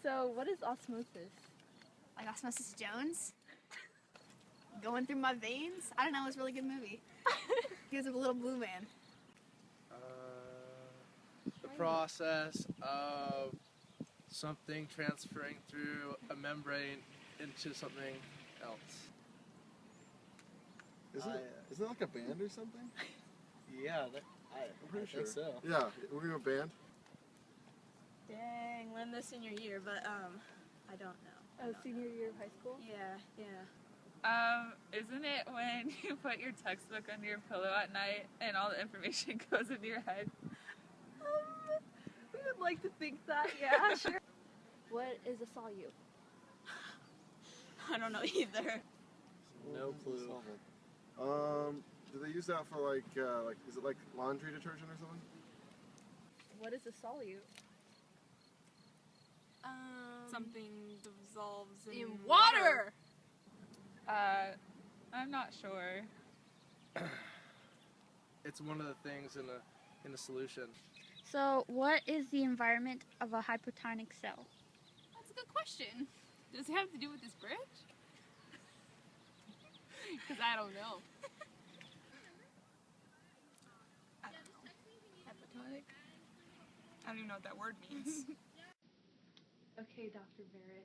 So what is osmosis? Like Osmosis Jones? Going through my veins? I don't know, it was a really good movie. He was a little blue man. The process of something transferring through a membrane into something else. Isn't it like a band or something? Yeah, I'm pretty sure. So. Yeah, we're gonna band. Dang, learned this in your year, but I don't know. Senior year of high school? Yeah. Isn't it when you put your textbook under your pillow at night and all the information goes into your head? We would like to think that, yeah, sure. What is a solute? I don't know either. No clue. Do they use that for like is it like laundry detergent or something? What is a solute? Something dissolves In water! I'm not sure. It's one of the things in a solution. So, what is the environment of a hypertonic cell? That's a good question. Does it have to do with this bridge? Because I don't know. Hypotonic? I don't even know what that word means. Okay, Dr. Barrett,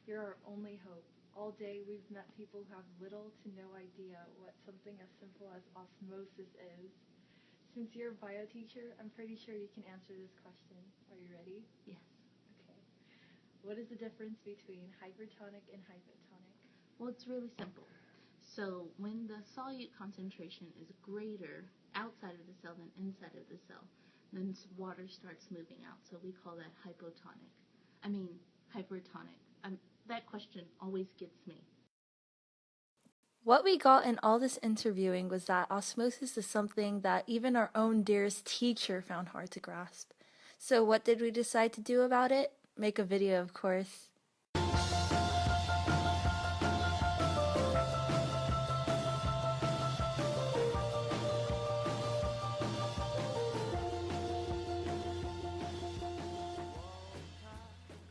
you're our only hope. All day we've met people who have little to no idea what something as simple as osmosis is. Since you're a bio teacher, I'm pretty sure you can answer this question. Are you ready? Yes. Okay. What is the difference between hypertonic and hypotonic? Well, it's really simple. So when the solute concentration is greater outside of the cell than inside of the cell, then water starts moving out. So we call that hypertonic. That question always gets me. What we got in all this interviewing was that osmosis is something that even our own dearest teacher found hard to grasp. So what did we decide to do about it? Make a video, of course.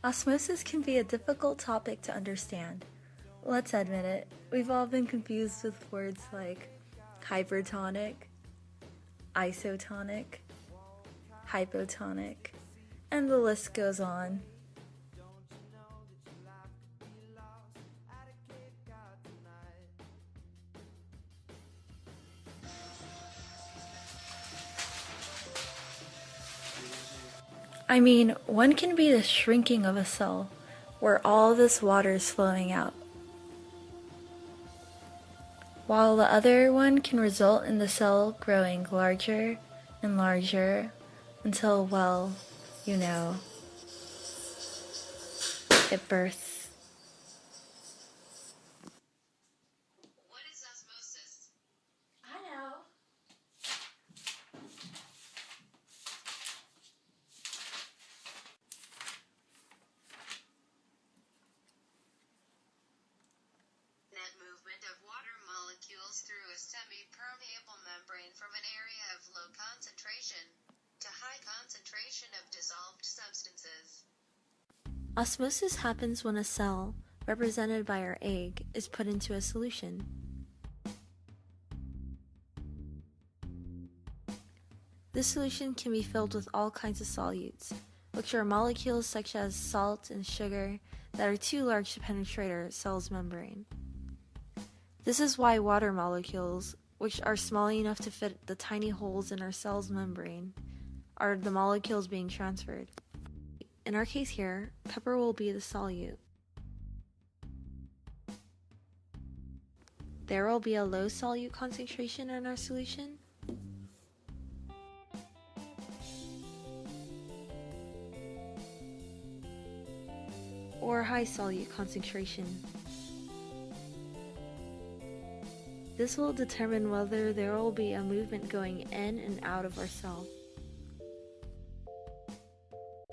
Osmosis can be a difficult topic to understand. Let's admit it, we've all been confused with words like hypertonic, isotonic, hypotonic, and the list goes on. I mean, one can be the shrinking of a cell, where all this water is flowing out, while the other one can result in the cell growing larger and larger until, well, you know, it bursts. What is osmosis? I know. Net movement of water molecules through a semi-permeable membrane from an area of low concentration to high concentration of dissolved substances. Osmosis happens when a cell, represented by our egg, is put into a solution. This solution can be filled with all kinds of solutes, which are molecules such as salt and sugar that are too large to penetrate our cell's membrane. This is why water molecules, which are small enough to fit the tiny holes in our cell's membrane, are the molecules being transferred. In our case here, pepper will be the solute. There will be a low solute concentration in our solution. Or high solute concentration. This will determine whether there will be a movement going in and out of our cell.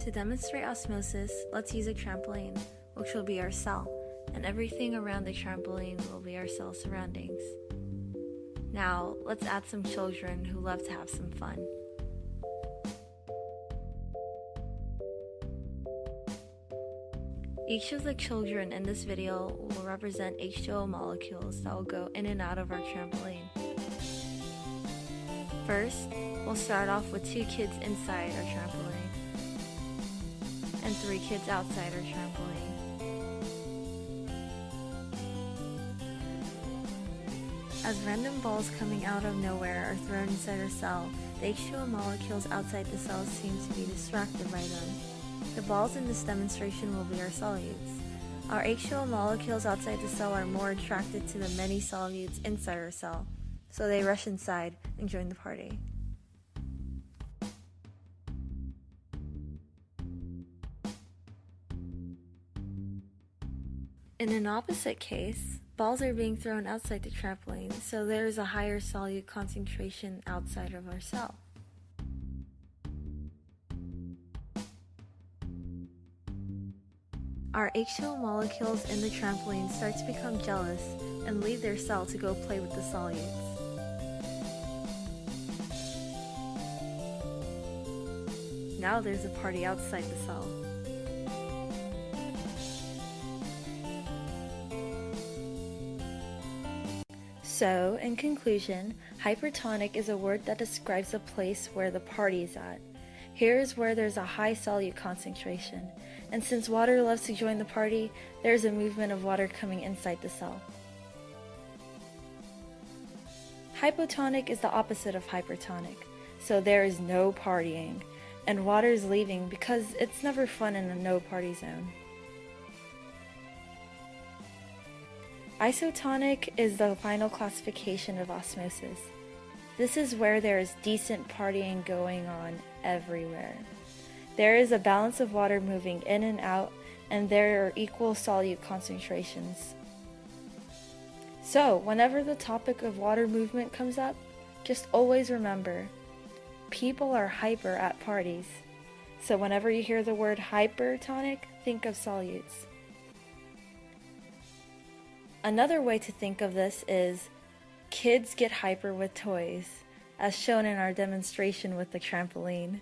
To demonstrate osmosis, let's use a trampoline, which will be our cell, and everything around the trampoline will be our cell surroundings. Now, let's add some children who love to have some fun. Each of the children in this video will represent H2O molecules that will go in and out of our trampoline. First, we'll start off with 2 kids inside our trampoline and 3 kids outside our trampoline. As random balls coming out of nowhere are thrown inside our cell, the H2O molecules outside the cell seem to be distracted by them. The balls in this demonstration will be our solutes. Our H2O molecules outside the cell are more attracted to the many solutes inside our cell, so they rush inside and join the party. In an opposite case, balls are being thrown outside the trampoline, so there is a higher solute concentration outside of our cell. Our H2O molecules in the trampoline start to become jealous and leave their cell to go play with the solutes. Now there's a party outside the cell. So, in conclusion, hypertonic is a word that describes a place where the party is at. Here is where there's a high solute concentration, and since water loves to join the party, there's a movement of water coming inside the cell. Hypotonic is the opposite of hypertonic, so there is no partying, and water is leaving because it's never fun in a no-party zone. Isotonic is the final classification of osmosis. This is where there is decent partying going on everywhere. There is a balance of water moving in and out, and there are equal solute concentrations. So, whenever the topic of water movement comes up, just always remember, people are hyper at parties. So whenever you hear the word hypertonic, think of solutes. Another way to think of this is kids get hyper with toys, as shown in our demonstration with the trampoline.